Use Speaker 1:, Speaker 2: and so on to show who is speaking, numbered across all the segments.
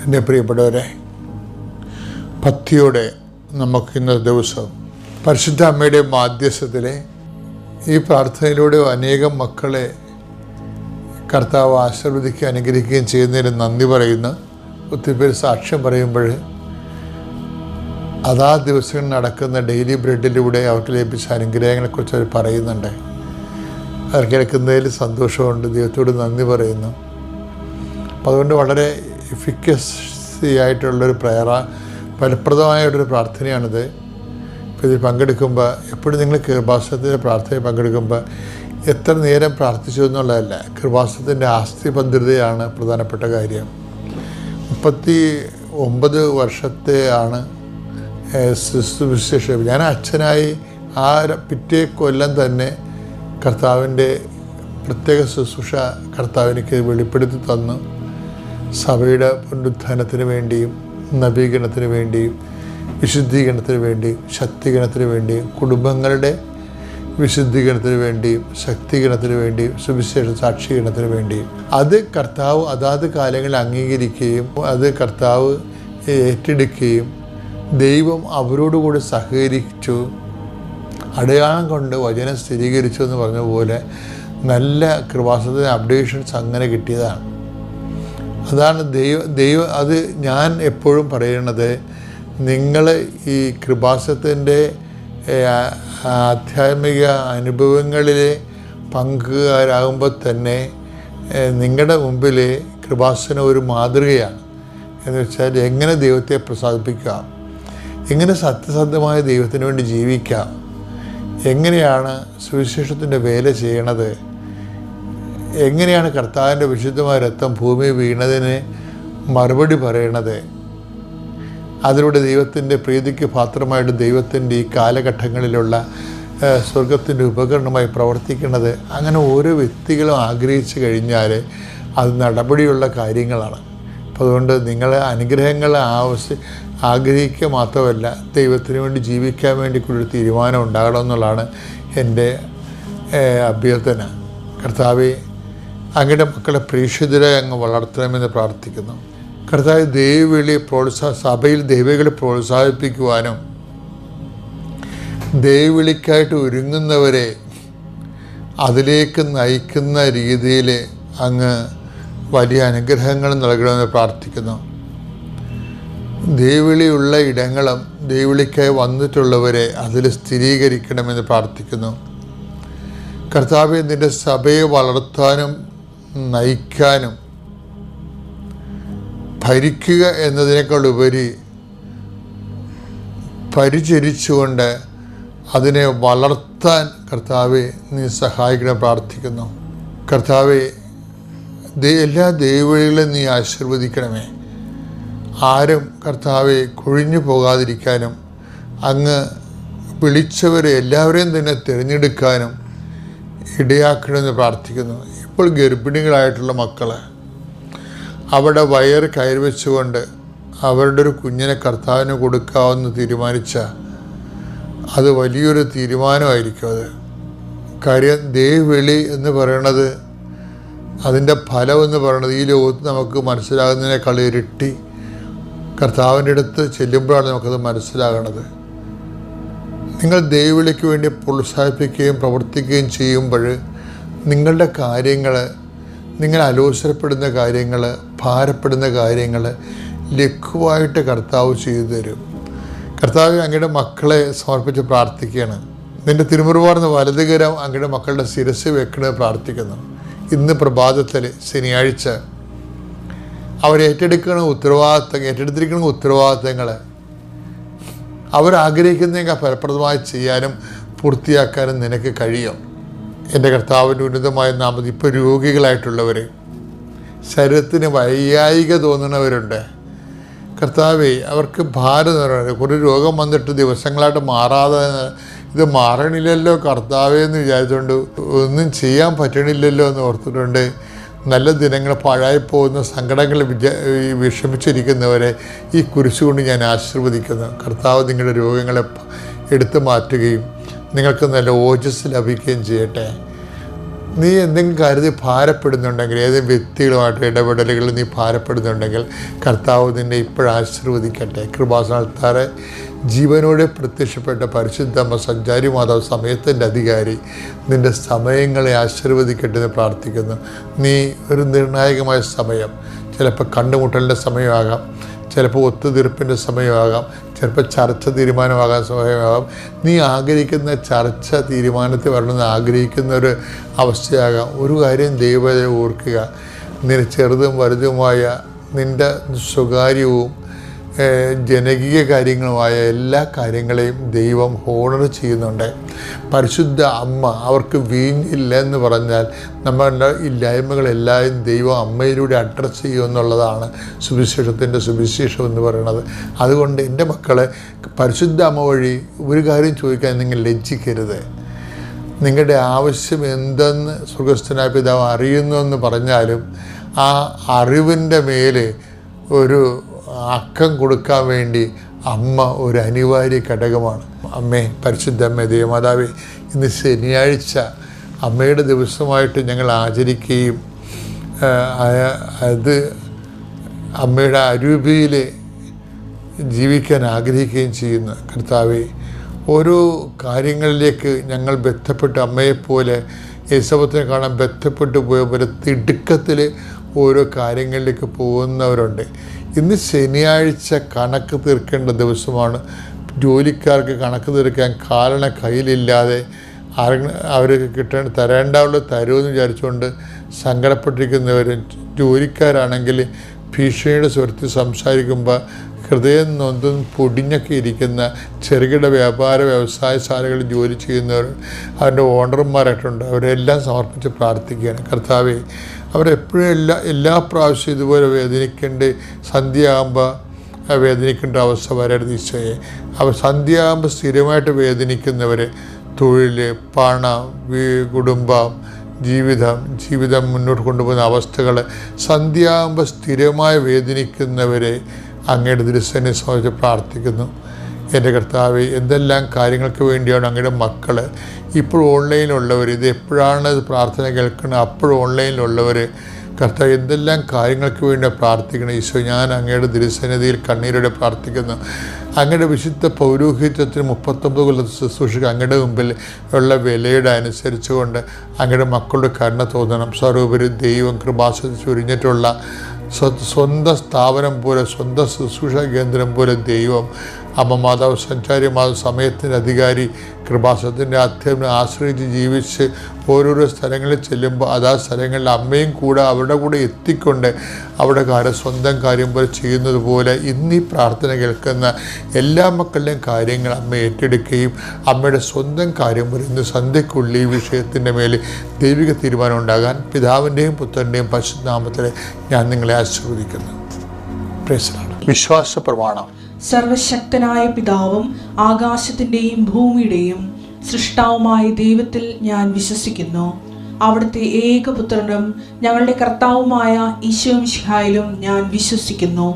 Speaker 1: എൻ്റെ പ്രിയപ്പെട്ടവരെ, ഭക്തിയോടെ നമുക്കിന്നത്തെ ദിവസം പരിശുദ്ധ അമ്മയുടെ മാധ്യസ്ഥത്തിലെ ഈ പ്രാർത്ഥനയിലൂടെ അനേകം മക്കളെ കർത്താവ് ആശീർവദിക്കുകയും അനുഗ്രഹിക്കുകയും ചെയ്യുന്നതിന് നന്ദി പറയുന്ന ഒത്തിരി പേര് സാക്ഷ്യം പറയുമ്പോൾ അതാ ദിവസങ്ങൾ നടക്കുന്ന ഡെയിലി ബ്രെഡിലൂടെ അവർക്ക് ലഭിച്ച അനുഗ്രഹങ്ങളെക്കുറിച്ച് അവർ പറയുന്നുണ്ട്. അവർ കേൾക്കുന്നതിൽ സന്തോഷമുണ്ട്, ദൈവത്തോട് നന്ദി പറയുന്നു. അപ്പം അതുകൊണ്ട് വളരെ എഫിക്കസി ആയിട്ടുള്ളൊരു ഫലപ്രദമായിട്ടൊരു പ്രാർത്ഥനയാണിത്. ഇപ്പോൾ ഇതിൽ പങ്കെടുക്കുമ്പോൾ എപ്പോഴും നിങ്ങൾ കൃപാസനത്തിൻ്റെ പ്രാർത്ഥനയിൽ പങ്കെടുക്കുമ്പോൾ എത്ര നേരം പ്രാർത്ഥിച്ചു എന്നുള്ളതല്ല, കൃപാസനത്തിൻ്റെ ആസ്തിഭദ്രതയാണ് പ്രധാനപ്പെട്ട കാര്യം. 39 വർഷത്തെ ആണ് ശുശ്രൂഷ. ഞാൻ അച്ഛനായി ആ പിറ്റേ കൊല്ലം തന്നെ കർത്താവിൻ്റെ പ്രത്യേക ശുശ്രൂഷ കർത്താവിനിക്ക് വെളിപ്പെടുത്തി തന്നു. സഭയുടെ പുനരുത്ഥാനത്തിന് വേണ്ടിയും നവീകരണത്തിന് വേണ്ടിയും വിശുദ്ധീകരണത്തിന് വേണ്ടിയും ശക്തീകരണത്തിന് വേണ്ടിയും കുടുംബങ്ങളുടെ വിശുദ്ധീകരണത്തിന് വേണ്ടിയും ശക്തീകരണത്തിന് വേണ്ടിയും സുവിശേഷ സാക്ഷീകരണത്തിന് വേണ്ടിയും അത് കർത്താവ് അതാത് കാലങ്ങളിൽ അംഗീകരിക്കുകയും അത് കർത്താവ് ഏറ്റെടുക്കുകയും ദൈവം അവരോടുകൂടി സഹകരിച്ചു, അടയാളം കൊണ്ട് വചനം സ്ഥിരീകരിച്ചു എന്ന് പറഞ്ഞ പോലെ നല്ല കൃപാസനത്തിന് അപ്ഡേഷൻസ് അങ്ങനെ കിട്ടിയതാണ്. അതാണ് ദൈവം അത് ഞാൻ എപ്പോഴും പറയുന്നത്. നിങ്ങൾ ഈ കൃപാസനത്തിൻ്റെ ആധ്യാത്മിക അനുഭവങ്ങളിലെ പങ്കുകാരാകുമ്പോൾ തന്നെ നിങ്ങളുടെ മുമ്പിൽ കൃപാസനം ഒരു മാതൃകയാണ്. എന്ന് വെച്ചാൽ എങ്ങനെ ദൈവത്തെ പ്രസാദിപ്പിക്കാം, എങ്ങനെ സത്യസന്ധമായ ദൈവത്തിന് വേണ്ടി ജീവിക്കാം, എങ്ങനെയാണ് സുവിശേഷത്തിൻ്റെ വേല ചെയ്യണത്, എങ്ങനെയാണ് കർത്താവിൻ്റെ വിശുദ്ധമായ രക്തം ഭൂമി വീണതിന് മറുപടി പറയണത്, അതിലൂടെ ദൈവത്തിൻ്റെ പ്രീതിക്ക് പാത്രമായിട്ട് ദൈവത്തിൻ്റെ ഈ കാലഘട്ടങ്ങളിലുള്ള സ്വർഗത്തിൻ്റെ ഉപകരണമായി പ്രവർത്തിക്കുന്നത്. അങ്ങനെ ഓരോ വ്യക്തികളും ആഗ്രഹിച്ചു കഴിഞ്ഞാൽ അത് നടപടിയുള്ള കാര്യങ്ങളാണ്. അപ്പോൾ അതുകൊണ്ട് നിങ്ങൾ അനുഗ്രഹങ്ങൾ ആഗ്രഹിക്കുക മാത്രമല്ല, ദൈവത്തിന് വേണ്ടി ജീവിക്കാൻ വേണ്ടിക്കുള്ളൊരു തീരുമാനം ഉണ്ടാകണമെന്നുള്ളതാണ് എൻ്റെ അഭ്യർത്ഥന. കർത്താവെ, അങ്ങയുടെ മക്കളെ പ്രേക്ഷിതരെ അങ്ങ് വളർത്തണമെന്ന് പ്രാർത്ഥിക്കുന്നു. കർത്താവ്, ദൈവവിളി സഭയിൽ ദൈവവിളി പ്രോത്സാഹിപ്പിക്കുവാനും ദൈവവിളിക്കായിട്ട് ഒരുങ്ങുന്നവരെ അതിലേക്ക് നയിക്കുന്ന രീതിയിൽ അങ്ങ് വലിയ അനുഗ്രഹങ്ങൾ നൽകണമെന്ന് പ്രാർത്ഥിക്കുന്നു. ദൈവവിളിയുള്ള ഇടങ്ങളും ദൈവവിളിക്കായി വന്നിട്ടുള്ളവരെ അതിൽ സ്ഥിരീകരിക്കണമെന്ന് പ്രാർത്ഥിക്കുന്നു. കർത്താവെ, നിൻ്റെ സഭയെ വളർത്താനും നയിക്കാനും ഭരിക്കുക എന്നതിനേക്കാൾ ഉപരി പരിചരിച്ചുകൊണ്ട് അതിനെ വളർത്താൻ കർത്താവെ നീ സഹായിക്കണം പ്രാർത്ഥിക്കുന്നു. കർത്താവെ, എല്ലാ ദൈവവിളികളും നീ ആശീർവദിക്കണമേ. ആരും കർത്താവെ കൊഴിഞ്ഞു പോകാതിരിക്കാനും അങ്ങ് വിളിച്ചവരെ എല്ലാവരെയും തന്നെ തിരഞ്ഞെടുക്കാനും ഇടയാക്കണമെന്ന് പ്രാർത്ഥിക്കുന്നു. ഇപ്പോൾ ഗർഭിണികളായിട്ടുള്ള മക്കൾ അവരുടെ വയറ് കയറിവെച്ചുകൊണ്ട് അവരുടെ ഒരു കുഞ്ഞിനെ കർത്താവിന് കൊടുക്കാമെന്ന് തീരുമാനിച്ച അത് വലിയൊരു തീരുമാനമായിരിക്കും. അത് കാര്യം ദൈവവിളി എന്ന് പറയണത്, അതിൻ്റെ ഫലമെന്ന് പറയണത് ഈ ലോകത്ത് നമുക്ക് മനസ്സിലാകുന്നതിനേക്കാൾ ഇരട്ടി കർത്താവിൻ്റെ അടുത്ത് ചെല്ലുമ്പോഴാണ് നമുക്കത് മനസ്സിലാകണത്. നിങ്ങൾ ദൈവവിളിക്ക് വേണ്ടി പ്രോത്സാഹിപ്പിക്കുകയും പ്രവർത്തിക്കുകയും ചെയ്യുമ്പോൾ നിങ്ങളുടെ കാര്യങ്ങൾ, നിങ്ങൾ അലോസരപ്പെടുന്ന കാര്യങ്ങൾ, ഭാരപ്പെടുന്ന കാര്യങ്ങൾ ലഘുവായിട്ട് കർത്താവ് ചെയ്തു തരും. കർത്താവ്, അങ്ങയുടെ മക്കളെ സമർപ്പിച്ച് പ്രാർത്ഥിക്കുകയാണ്. നിൻ്റെ തിരുമുറുവാർന്ന വലതുകരം അങ്ങയുടെ മക്കളുടെ ശിരസ് വെക്കണമെന്ന് പ്രാർത്ഥിക്കുന്നു. ഇന്ന് പ്രഭാതത്തിൽ ശനിയാഴ്ച അവരേറ്റെടുത്തിരിക്കുന്ന ഉത്തരവാദിത്തങ്ങൾ അവരാഗ്രഹിക്കുന്നതിനേക്കാൾ ഫലപ്രദമായി ചെയ്യാനും പൂർത്തിയാക്കാനും നിനക്ക് കഴിയും. എൻ്റെ കർത്താവിൻ്റെ ഉന്നതമായ നാമത്തിൽ ഇപ്പോൾ രോഗികളായിട്ടുള്ളവർ, ശരീരത്തിന് വൈകായിക തോന്നുന്നവരുണ്ട് കർത്താവേ, അവർക്ക് ഭാരം ഒരു രോഗം വന്നിട്ട് ദിവസങ്ങളായിട്ട് മാറാതെ ഇത് മാറണില്ലല്ലോ കർത്താവേ എന്ന് വിചാരിച്ചുകൊണ്ട് ഒന്നും ചെയ്യാൻ പറ്റണില്ലല്ലോ എന്ന് ഓർത്തിട്ടുണ്ട്. നല്ല ദിനങ്ങൾ പാഴായിപ്പോകുന്ന സങ്കടങ്ങൾ വിഷമിച്ചിരിക്കുന്നവരെ ഈ കുരിശുകൊണ്ട് ഞാൻ ആശീർവദിക്കുന്നു. കർത്താവ് നിങ്ങളുടെ രോഗങ്ങളെ എടുത്തു മാറ്റുകയും നിങ്ങൾക്ക് നല്ല ഓജസ് ലഭിക്കുകയും ചെയ്യട്ടെ. നീ എന്തെങ്കിലും കാര്യത്തിൽ ഭാരപ്പെടുന്നുണ്ടെങ്കിൽ, ഏതെങ്കിലും വ്യക്തികളുമായിട്ട് ഇടപെടലുകളിൽ നീ ഭാരപ്പെടുന്നുണ്ടെങ്കിൽ കർത്താവ് നിന്നെ ഇപ്പോഴാശീർവദിക്കട്ടെ. കൃപാസനത്താറെ ജീവനോടെ പ്രത്യക്ഷപ്പെട്ട പരിശുദ്ധമ്മ സഞ്ചാരി മാതാവ്, സമയത്തിൻ്റെ അധികാരി, നിൻ്റെ സമയങ്ങളെ ആശീർവദിക്കട്ടെ എന്ന് പ്രാർത്ഥിക്കുന്നു. നീ ഒരു നിർണായകമായ സമയം, ചിലപ്പോൾ കണ്ടുമുട്ടലിൻ്റെ സമയമാകാം, ചിലപ്പോൾ ഒത്തുതീർപ്പിൻ്റെ സമയമാകാം, ചിലപ്പോൾ ചർച്ച തീരുമാനമാകാൻ സമയമാകാം. നീ ആഗ്രഹിക്കുന്ന ചർച്ച തീരുമാനത്തിൽ വരണമെന്ന് ആഗ്രഹിക്കുന്ന ഒരു അവസ്ഥയാകാം. ഒരു കാര്യം ദൈവത്തെ ഓർക്കുക, നിന്റെ ചെറുതും വലുതുമായ നിൻ്റെ സ്വകാര്യവും ജനകീയ കാര്യങ്ങളുമായ എല്ലാ കാര്യങ്ങളെയും ദൈവം ഹോണർ ചെയ്യുന്നുണ്ട്. പരിശുദ്ധ അമ്മ, അവർക്ക് വീഞ്ഞില്ല എന്ന് പറഞ്ഞാൽ നമ്മളുടെ ഇല്ലായ്മകളെല്ലാം ദൈവം അമ്മയിലൂടെ അഡ്രസ്സ് ചെയ്യുമെന്നുള്ളതാണ് സുവിശേഷം എന്ന് പറയുന്നത്. അതുകൊണ്ട് എൻ്റെ മക്കളെ, പരിശുദ്ധ അമ്മ വഴി ഒരു കാര്യം ചോദിക്കാൻ നിങ്ങൾ ലജ്ജിക്കരുത്. നിങ്ങളുടെ ആവശ്യം എന്തെന്ന് സ്വർഗസ്ഥനായ പിതാവ് അറിയുന്നു എന്ന് പറഞ്ഞാലും ആ അറിവിൻ്റെ മേലെ ഒരു അക്കം കൊടുക്കാൻ വേണ്ടി അമ്മ ഒരു അനിവാര്യ ഘടകമാണ്. അമ്മേ, പരിശുദ്ധ അമ്മേ, ദേവമാതാവേ, ഇന്ന് ശനിയാഴ്ച അമ്മയുടെ ദിവസമായിട്ട് ഞങ്ങൾ ആചരിക്കുകയും അത് അമ്മയുടെ അരൂപിയിൽ ജീവിക്കാൻ ആഗ്രഹിക്കുകയും ചെയ്യുന്നു. കർത്താവേ, ഓരോ കാര്യങ്ങളിലേക്ക് ഞങ്ങൾ ബന്ധപ്പെട്ട് അമ്മയെപ്പോലെ യേശുവിനെ കാണാൻ ബന്ധപ്പെട്ട് പോയ പോലെ തിടുക്കത്തിൽ ഓരോ കാര്യങ്ങളിലേക്ക് പോകുന്നവരുണ്ട്. ഇന്ന് ശനിയാഴ്ച കണക്ക് തീർക്കേണ്ട ദിവസമാണ്. ജോലിക്കാർക്ക് കണക്ക് തീർക്കാൻ കാലണ കയ്യിലില്ലാതെ അവർക്ക് തരേണ്ടവുള്ള തരുമെന്ന് വിചാരിച്ചുകൊണ്ട് സങ്കടപ്പെട്ടിരിക്കുന്നവരും, ജോലിക്കാരാണെങ്കിൽ ഭീഷണിയുടെ സ്വരത്തിൽ സംസാരിക്കുമ്പോൾ ഹൃദയം നൊന്തും പൊടിഞ്ഞൊക്കെ ഇരിക്കുന്ന ചെറുകിട വ്യാപാര വ്യവസായശാലകളിൽ ജോലി ചെയ്യുന്നവർ, അവരുടെ ഓണർമാരായിട്ടുണ്ട്. അവരെല്ലാം സമർപ്പിച്ച് പ്രാർത്ഥിക്കുകയാണ്. കർത്താവേ, അവരെപ്പോഴും എല്ലാ പ്രാവശ്യവും ഇതുപോലെ വേദനിക്കേണ്ട, സന്ധ്യയാകുമ്പോൾ വേദനിക്കേണ്ട അവസ്ഥ വരരുത് ഈശോയെ. അവർ സന്ധ്യയാകുമ്പോൾ സ്ഥിരമായിട്ട് വേദനിക്കുന്നവർ, തൊഴിൽ, പണം, കുടുംബം, ജീവിതം മുന്നോട്ട് കൊണ്ടുപോകുന്ന അവസ്ഥകൾ, സന്ധ്യയാകുമ്പോൾ സ്ഥിരമായി വേദനിക്കുന്നവരെ അങ്ങയുടെ ദൃശ്യനെ സംബന്ധിച്ച് പ്രാർത്ഥിക്കുന്നു. എൻ്റെ കർത്താവേ, എന്തെല്ലാം കാര്യങ്ങൾക്ക് വേണ്ടിയാണ് അങ്ങയുടെ മക്കൾ ഇപ്പോൾ ഓൺലൈനിലുള്ളവർ, ഇത് എപ്പോഴാണ് പ്രാർത്ഥന കേൾക്കുന്നത് അപ്പോൾ ഓൺലൈനിലുള്ളവർ, കർത്താവ് എന്തെല്ലാം കാര്യങ്ങൾക്ക് വേണ്ടി പ്രാർത്ഥിക്കണം. ഈശോ, ഞാൻ അങ്ങയുടെ ദൃശ്യനിധിയിൽ കണ്ണീരോടെ പ്രാർത്ഥിക്കുന്നു. അങ്ങയുടെ വിശുദ്ധ പൗരോഹിത്യത്തിന് 39 കൊല്ലത്തെ ശുശ്രൂഷയ്ക്ക് അങ്ങയുടെ മുമ്പിൽ ഉള്ള വിലയുടെ അനുസരിച്ചുകൊണ്ട് അങ്ങയുടെ മക്കളുടെ കരുണ തോന്നണം. സർവ്വോപരി ദൈവം കൃപാസനത്തിൽ ചൊരിഞ്ഞിട്ടുള്ള സ്വന്തം സ്ഥാപനം പോലെ, സ്വന്തം ശുശ്രൂഷ കേന്ദ്രം പോലെ ദൈവം അമ്മ മാതാവ് സഞ്ചാരി മാതാവ് സമയത്തിൻ്റെ അധികാരി കൃപാസനത്തിൻ്റെ അധ്യയനം ആശ്രയിച്ച് ജീവിച്ച് ഓരോരോ സ്ഥലങ്ങളിൽ ചെല്ലുമ്പോൾ അതാ സ്ഥലങ്ങളിൽ അമ്മയും കൂടെ അവരുടെ കൂടെ എത്തിക്കൊണ്ട് അവിടെ സ്വന്തം കാര്യം പോലെ ചെയ്യുന്നത് പോലെ ഇന്ന് ഈ പ്രാർത്ഥന കേൾക്കുന്ന എല്ലാ മക്കളുടെയും കാര്യങ്ങൾ അമ്മ ഏറ്റെടുക്കുകയും അമ്മയുടെ സ്വന്തം കാര്യം പോലെ ഇന്ന് സന്ധ്യയ്ക്കുള്ളിൽ ഈ വിഷയത്തിൻ്റെ മേൽ ദൈവിക തീരുമാനം ഉണ്ടാകാൻ പിതാവിൻ്റെയും പുത്രൻ്റെയും പരിശുദ്ധനാമത്തിൽ ഞാൻ നിങ്ങളെ ആശീർവദിക്കുന്നു. പ്രേസലാണ് വിശ്വാസ പ്രമാണം.
Speaker 2: സർവശക്തനായ പിതാവും ആകാശത്തിൻ്റെയും ഭൂമിയുടെയും സൃഷ്ടാവുമായ ദൈവത്തിൽ ഞാൻ വിശ്വസിക്കുന്നു. അവിടുത്തെ ഏകപുത്രനും ഞങ്ങളുടെ കർത്താവുമായ ഈശോ മിശിഹായിലും ഞാൻ വിശ്വസിക്കുന്നു.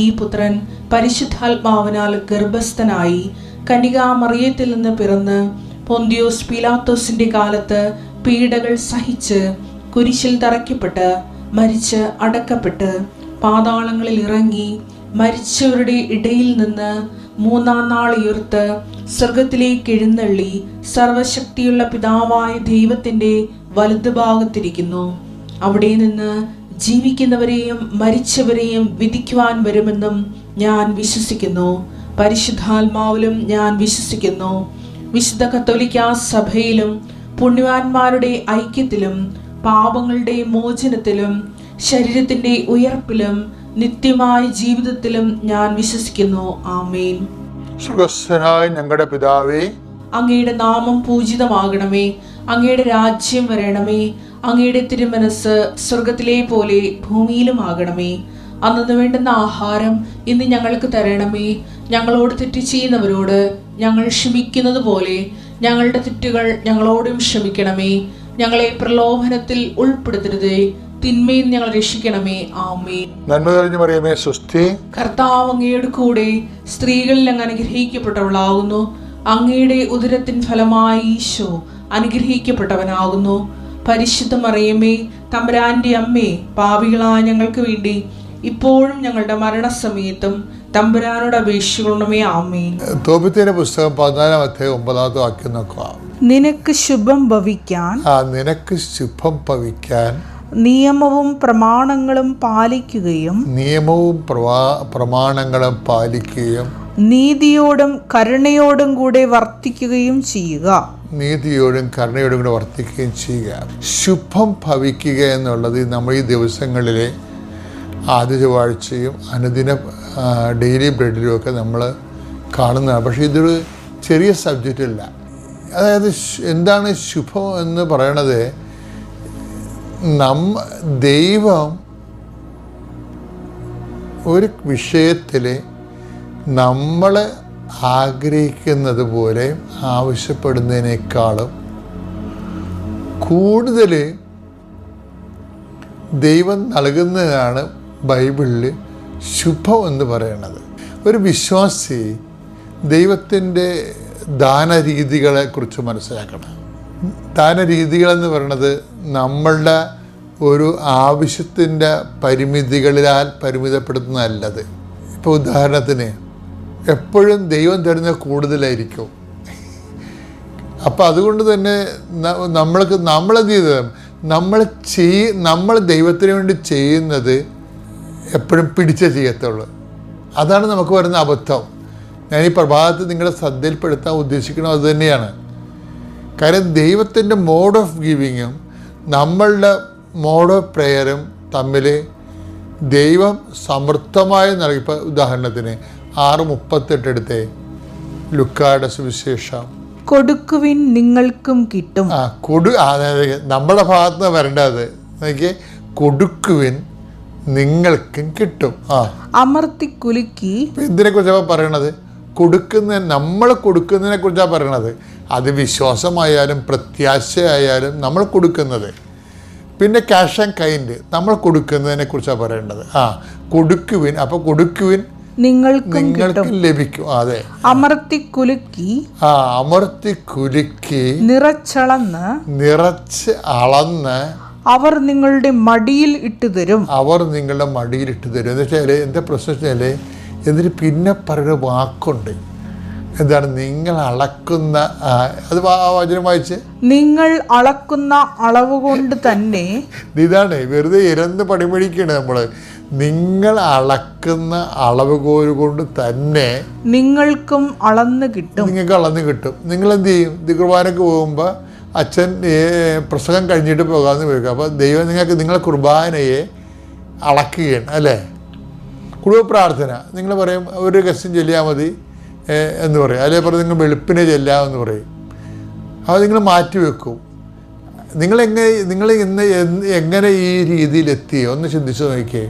Speaker 2: ഈ പുത്രൻ പരിശുദ്ധാത്മാവിനാൽ ഗർഭസ്ഥനായി കന്യകാമറിയത്തിൽ നിന്ന് പിറന്ന് പൊന്തിയോസ് പീലാത്തോസിന്റെ കാലത്ത് പീഡകൾ സഹിച്ച് കുരിശിൽ തറയ്ക്കപ്പെട്ട് മരിച്ച് അടക്കപ്പെട്ട് പാതാളങ്ങളിൽ ഇറങ്ങി മരിച്ചവരുടെ ഇടയിൽ നിന്ന് 3-ാം നാൾ ഉയർത്ത് സ്വർഗത്തിലേക്ക് എഴുന്നള്ളി സർവശക്തിയുള്ള പിതാവായ ദൈവത്തിന്റെ വലതുഭാഗത്തിരിക്കുന്നു. അവിടെ നിന്ന് ജീവിക്കുന്നവരെയും മരിച്ചവരെയും വിധിക്കുവാൻ വരുമെന്നും ഞാൻ വിശ്വസിക്കുന്നു. പരിശുദ്ധാത്മാവിലും ഞാൻ വിശ്വസിക്കുന്നു. വിശുദ്ധ കത്തോലിക്കാ സഭയിലും പുണ്യവാന്മാരുടെ ഐക്യത്തിലും പാപങ്ങളുടെ മോചനത്തിലും ശരീരത്തിന്റെ ഉയർപ്പിലും നിത്യമായ ജീവിതത്തിലും ഞാൻ വിശ്വസിക്കുന്നു. ആമേൻ.
Speaker 1: സ്വർഗ്ഗസ്ഥനായ ഞങ്ങളുടെ പിതാവേ,
Speaker 2: അങ്ങയുടെ നാമം പൂജിതമാകണമേ. അങ്ങയുടെ രാജ്യം വരണമേ. അങ്ങയുടെ തിരുമനസ് സ്വർഗത്തിലെ പോലെ ഭൂമിയിലും ആകണമേ. അന്നു വേണ്ടുന്ന ആഹാരം ഇന്ന് ഞങ്ങൾക്ക് തരണമേ. ഞങ്ങളോട് തെറ്റ് ചെയ്യുന്നവരോട് ഞങ്ങൾ ക്ഷമിക്കുന്നത് പോലെ ഞങ്ങളുടെ തെറ്റുകൾ ഞങ്ങളോടും ക്ഷമിക്കണമേ. ഞങ്ങളെ പ്രലോഭനത്തിൽ ഉൾപ്പെടുത്തരുതേ, തിന്മയിൽ ഞങ്ങൾ രക്ഷിക്കണമേ. ആമേൻ.
Speaker 1: നന്മ നിറഞ്ഞ മറിയമേ, സ്വസ്തി.
Speaker 2: കർത്താവ് അങ്ങയുടെ കൂടെ സ്ത്രീകളിൽ അങ്ങ് അനുഗ്രഹിക്കപ്പെട്ടവളാകുന്നു. അങ്ങയുടെ ഉദരത്തിൻ ഫലമായി ഈശോ അനുഗ്രഹിക്കപ്പെട്ടവനാകുന്നു. പരിശുദ്ധ മറിയമേ, തമ്പുരാന്റെ അമ്മേ, പാപികളായ ഞങ്ങൾക്ക് വേണ്ടി ഇപ്പോഴും ഞങ്ങളുടെ മരണസമയത്തും തമ്പുരാനോട് അപേക്ഷിക്കണമേ. ആമേൻ.
Speaker 1: തോബിത്തിന്റെ പുസ്തകം 14-ാം അധ്യായം 9-ാമത്തെ വാക്യം നോക്കുക.
Speaker 3: നിനക്ക് ശുഭം ഭവിക്കാൻ,
Speaker 1: നിനക്ക് ശുഭം ഭവിക്കാൻ
Speaker 3: നിയമവും പ്രമാണങ്ങളും പാലിക്കുകയും
Speaker 1: പാലിക്കുകയും
Speaker 3: നീതിയോടും കരുണയോടും കൂടെ വർത്തിക്കുകയും ചെയ്യുക.
Speaker 1: നീതിയോടും കരുണയോടും കൂടെ വർത്തിക്കുകയും ചെയ്യുക. ശുഭം ഭവിക്കുക എന്നുള്ളത് നമ്മൾ ഈ ദിവസങ്ങളിലെ ആദ്യ ചൊവ്വാഴ്ചയും അനുദിന ഡെയിലി ബ്രെഡിലുമൊക്കെ നമ്മൾ കാണുന്നതാണ്. പക്ഷേ ഇതൊരു ചെറിയ സബ്ജക്റ്റ് അല്ല. അതായത് എന്താണ് ശുഭം എന്ന് പറയണത്? ദൈവം ഒരു വിഷയത്തിൽ നമ്മൾ ആഗ്രഹിക്കുന്നത് പോലെ ആവശ്യപ്പെടുന്നതിനേക്കാളും കൂടുതൽ ദൈവം നൽകുന്നതാണ് ബൈബിളിൽ ശുഭം എന്ന് പറയുന്നത്. ഒരു വിശ്വാസി ദൈവത്തിൻ്റെ ദാനരീതികളെക്കുറിച്ച് മനസ്സിലാക്കണം. ദാനരീതികളെന്ന് പറയുന്നത് നമ്മളുടെ ഒരു ആവശ്യത്തിൻ്റെ പരിമിതികളിലാൽ പരിമിതപ്പെടുത്തുന്നതല്ലത്. ഇപ്പോൾ ഉദാഹരണത്തിന് എപ്പോഴും ദൈവം തരുന്ന കൂടുതലായിരിക്കും. അപ്പോൾ അതുകൊണ്ട് തന്നെ നമ്മളെന്ത് ചെയ്തത്, നമ്മൾ ദൈവത്തിന് വേണ്ടി ചെയ്യുന്നത് എപ്പോഴും പിടിച്ചേ ചെയ്യത്തുള്ളൂ. അതാണ് നമുക്ക് വരുന്ന അബദ്ധം. ഞാൻ ഈ പ്രഭാതത്തിൽ നിങ്ങളുടെ ശ്രദ്ധയിൽപ്പെടുത്താൻ ഉദ്ദേശിക്കുന്നത് അത് തന്നെയാണ്. കാര്യം ദൈവത്തിൻ്റെ മോഡ് ഓഫ് ഗിവിങ്ങും നമ്മളുടെ മോഡ് ഓഫ് പ്രെയറും തമ്മിൽ ദൈവം സമൃദ്ധമായി നൽകി. ഇപ്പോൾ ഉദാഹരണത്തിന് 6:38 എടുത്തേ, ലുക്കായുടെ സുവിശേഷം.
Speaker 3: കൊടുക്കുവിൻ നിങ്ങൾക്കും കിട്ടും.
Speaker 1: അതായത് നമ്മുടെ ഭാഗത്ത് നിന്ന് വരേണ്ടത് നോക്കിയേ, കൊടുക്കുവിൻ നിങ്ങൾക്കും കിട്ടും.
Speaker 3: അമർത്തി കുലുക്കി.
Speaker 1: ഇതിനെ കുറിച്ചാണ് പറയണത്. നമ്മൾ കൊടുക്കുന്നതിനെ കുറിച്ചാണ് പറയണത്. അത് വിശ്വാസമായാലും പ്രത്യാശയായാലും നമ്മൾ കൊടുക്കുന്നത്. പിന്നെ ക്യാഷ് ആൻഡ് കൈൻഡ് നമ്മൾ കൊടുക്കുന്നതിനെ കുറിച്ചാണ് പറയേണ്ടത്. കൊടുക്കുവിൻ. അപ്പോൾ കൊടുക്കുവിൻ നിങ്ങൾക്ക് ലഭിക്കും. അതെ,
Speaker 3: അമർത്തി കുലുക്കി.
Speaker 1: അമർത്തി കുലുക്കി
Speaker 3: നിറച്ച്
Speaker 1: അളന്ന്
Speaker 3: അവർ നിങ്ങളുടെ മടിയിൽ ഇട്ടു തരും.
Speaker 1: എന്ന് വെച്ചാൽ എന്താ പ്രശ്നം വെച്ചാൽ, എന്നിട്ട് പിന്നെ പറയുന്ന വാക്കുണ്ട്. എന്താണ്? നിങ്ങൾ അളക്കുന്ന, അത് വചനം വായിച്ച്,
Speaker 3: നിങ്ങൾ അളക്കുന്ന അളവ് കൊണ്ട് തന്നെ.
Speaker 1: ഇതാണ് വെറുതെ ഇരന്ന് പണിമഴിക്കണേ നമ്മൾ. നിങ്ങൾ അളക്കുന്ന അളവുകോല് കൊണ്ട് തന്നെ
Speaker 3: നിങ്ങൾക്കും അളന്ന് കിട്ടും.
Speaker 1: നിങ്ങൾ എന്ത് ചെയ്യും? കുർബാനക്ക് പോകുമ്പോൾ അച്ഛൻ പ്രസംഗം കഴിഞ്ഞിട്ട് പോകാമെന്ന് വയ്ക്കുക. അപ്പോൾ ദൈവം നിങ്ങളെ കുർബാനയെ അളക്കുകയാണ് അല്ലേ? കുടുംബ പ്രാർത്ഥന നിങ്ങൾ പറയും ഒരു ഗസ്റ്റും ചൊല്ലിയാൽ മതി എന്ന് പറയും, അല്ലെങ്കിൽ പറയും നിങ്ങൾ വെളുപ്പിനെ ചെല്ലാമെന്ന് പറയും. അപ്പോൾ നിങ്ങൾ മാറ്റിവെക്കും. നിങ്ങൾ ഇന്ന് എങ്ങനെ ഈ രീതിയിലെത്തിയോ ഒന്ന് ചിന്തിച്ചു നോക്കിയേ.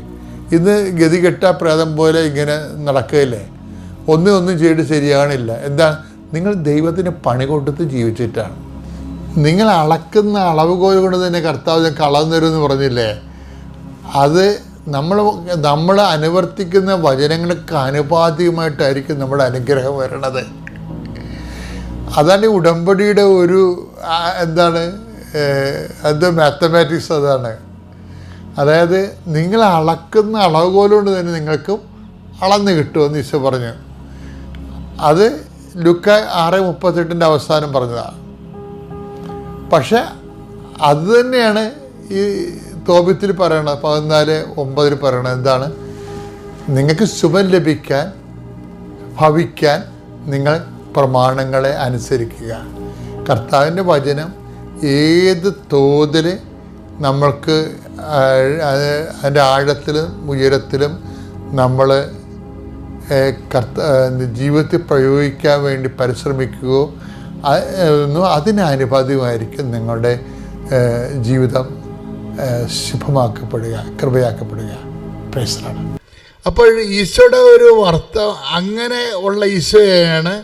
Speaker 1: ഇന്ന് ഗതികെട്ട പ്രേതം പോലെ ഇങ്ങനെ നടക്കുകയില്ലേ? ഒന്നും ചെയ്തിട്ട് ശരിയാകണില്ല. എന്താ? നിങ്ങൾ ദൈവത്തിന് പണി കൊടുത്ത് ജീവിച്ചിട്ടാണ്. നിങ്ങൾ അളക്കുന്ന അളവുകോൽ കൊണ്ട് തന്നെ കർത്താവ് അളന്നു തരുമെന്ന് പറഞ്ഞില്ലേ? അത് നമ്മൾ അനുവർത്തിക്കുന്ന വചനങ്ങൾക്ക് ആനുപാതികമായിട്ടായിരിക്കും നമ്മുടെ അനുഗ്രഹം വരണത്. അതാണ് ഈ ഉടമ്പടിയുടെ ഒരു മാത്തമാറ്റിക്സ് അതാണ്. അതായത് നിങ്ങൾ അളക്കുന്ന അളവുകോൽ കൊണ്ട് തന്നെ നിങ്ങൾക്കും അളന്ന് കിട്ടുമെന്ന് ഈശോ പറഞ്ഞു. അത് ലുക്ക 6:38 അവസാനം പറഞ്ഞതാണ്. പക്ഷെ അത് തന്നെയാണ് ഈ തോബിത്തിൽ പറയണത്, 14:9 പറയണത്. എന്താണ്? നിങ്ങൾക്ക് ശുഭം ലഭിക്കാൻ ഭവിക്കാൻ നിങ്ങൾ പ്രമാണങ്ങളെ അനുസരിക്കുക. കർത്താവിൻ്റെ വചനം ഏത് തോതിൽ നമ്മൾക്ക് അതിൻ്റെ ആഴത്തിലും ഉയരത്തിലും നമ്മൾ ജീവിതത്തിൽ പ്രയോഗിക്കാൻ വേണ്ടി പരിശ്രമിക്കുകയോ അതിനാനുപാതികമായിരിക്കും നിങ്ങളുടെ ജീവിതം ശുഭമാക്കപ്പെടുക, കൃപയാക്കപ്പെടുക. പ്രൈസ്. അപ്പോൾ ഈശോയുടെ ഒരു അങ്ങനെ ഉള്ള ഈശോയാണ്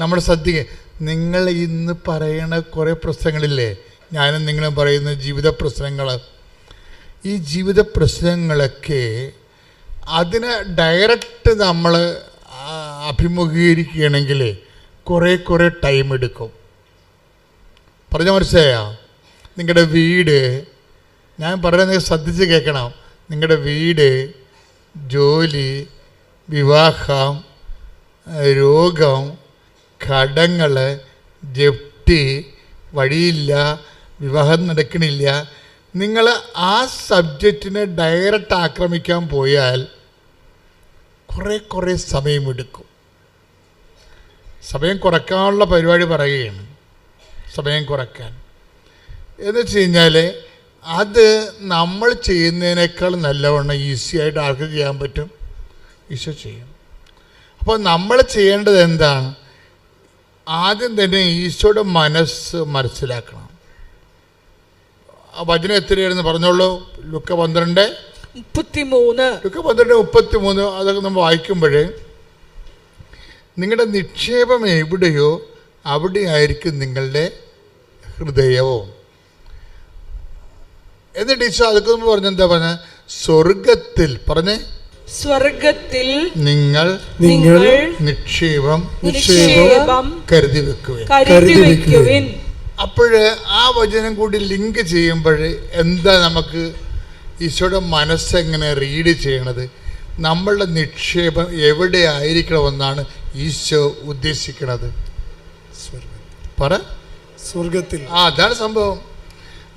Speaker 1: നമ്മൾ ശ്രദ്ധിക്കുക. നിങ്ങൾ ഇന്ന് പറയണ കുറേ പ്രശ്നങ്ങളില്ലേ, ഞാനും നിങ്ങളും പറയുന്ന ജീവിത പ്രശ്നങ്ങൾ. ഈ ജീവിത പ്രശ്നങ്ങളൊക്കെ അതിനെ ഡയറക്റ്റ് നമ്മൾ അഭിമുഖീകരിക്കുകയാണെങ്കിൽ കുറേ ടൈം എടുക്കും. പറഞ്ഞ മനസ്സിലായോ? നിങ്ങളുടെ വീട്, ഞാൻ പറയുന്നത് ശ്രദ്ധിച്ച് കേൾക്കണം, നിങ്ങളുടെ വീട്, ജോലി, വിവാഹം, രോഗം, കടങ്ങൾ, ജപ്തി, വഴിയില്ല, വിവാഹം നടക്കണില്ല, നിങ്ങൾ ആ സബ്ജക്റ്റിനെ ഡയറക്റ്റ് ആക്രമിക്കാൻ പോയാൽ കുറേ സമയമെടുക്കും. സമയം കുറയ്ക്കാനുള്ള പരിപാടി പറയുകയാണ്. സമയം കുറയ്ക്കാൻ എന്ന് വെച്ച് കഴിഞ്ഞാൽ അത് നമ്മൾ ചെയ്യുന്നതിനേക്കാൾ നല്ലവണ്ണം ഈസിയായിട്ട് ആർക്ക് ചെയ്യാൻ പറ്റും? ഈശോ ചെയ്യും. അപ്പോൾ നമ്മൾ ചെയ്യേണ്ടത് എന്താണ്? ആദ്യം തന്നെ ഈശോയുടെ മനസ്സ് മനസ്സിലാക്കണം. ആ വചനം എത്രയായിരുന്നു പറഞ്ഞോളൂ? ലുക്ക 12:33. അതൊക്കെ നമ്മൾ വായിക്കുമ്പോൾ നിങ്ങളുടെ നിക്ഷേപം എവിടെയോ അവിടെയായിരിക്കും നിങ്ങളുടെ ഹൃദയവും. എന്നിട്ട് ഈശോ അതൊക്കെ മുമ്പ് പറഞ്ഞെന്താ പറഞ്ഞ? സ്വർഗത്തിൽ നിങ്ങൾ നിക്ഷേപം കരുതി വെക്കുവിൻ. അപ്പോഴ് ആ വചനം കൂടി ലിങ്ക് ചെയ്യുമ്പോൾ എന്താ നമുക്ക് ഈശോയുടെ മനസ്സെങ്ങനെ റീഡ് ചെയ്യണത്? നമ്മളുടെ നിക്ഷേപം എവിടെ ആയിരിക്കണമെന്നാണ് ഈശോ ഉദ്ദേശിക്കുന്നത്? സ്വർഗത്തിൽ. അതാണ് സംഭവം.